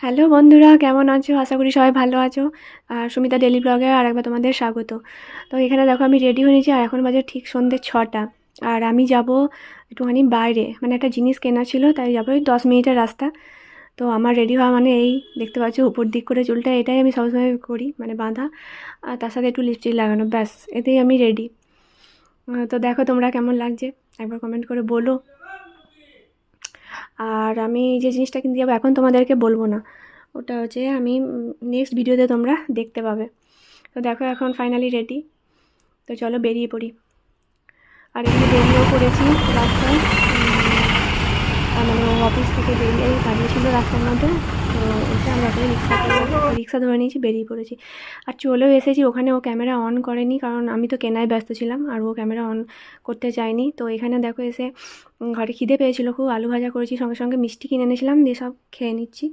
Hello বন্ধুরা, কেমন আছো? আশা করি সবাই ভালো আছো। আর সুমিতা ডেইলি ব্লগে আরেকবার তোমাদের স্বাগত। তো এখানে দেখো আমি রেডি হয়ে নিয়েছি, আর এখন বাজে ঠিক সন্ধ্যে 6টা। আর আমি যাব একটুখানি বাইরে, মানে একটা জিনিস কেনা ছিল, তাই যাবো। ওই 10 মিনিটের রাস্তা। তো আমার রেডি হওয়া মানে এই দেখতে পাচ্ছ, উপর দিক করে চুলটা, এটাই আমি সবসময় করি, মানে বাঁধা। আর তার সাথে একটু লিপস্টিক লাগানো, ব্যাস, এতেই আমি রেডি। তো দেখো তোমরা কেমন লাগছে, একবার কমেন্ট করে বলো। আর আমি যে জিনিসটা কিনতে যাবো এখন তোমাদেরকে বলবো না, ওটা হচ্ছে আমি নেক্সট ভিডিওতে তোমরা দেখতে পাবে। তো দেখো এখন ফাইনালি রেডি। তো চলো বেরিয়ে পড়ি। আর এখানে বেরিয়েও পড়েছি রাস্তায়। মানে ও অফিস থেকে বেরিয়ে দাঁড়িয়েছিল রাস্তার মধ্যে। তো এসে আমরা একটা রিক্সা ধরে নিয়েছি, বেরিয়ে পড়েছি। আর চলেও এসেছি। ওখানে ও ক্যামেরা অন করেনি, কারণ আমি তো কেনায় ব্যস্ত ছিলাম, আর ও ক্যামেরা অন করতে চায়নি। তো এখানে দেখো এসে ঘরে খিদে পেয়েছিল খুব, আলু ভাজা করেছি, সঙ্গে সঙ্গে মিষ্টি কিনে এনেছিলাম, দিয়ে সব খেয়ে নিচ্ছি।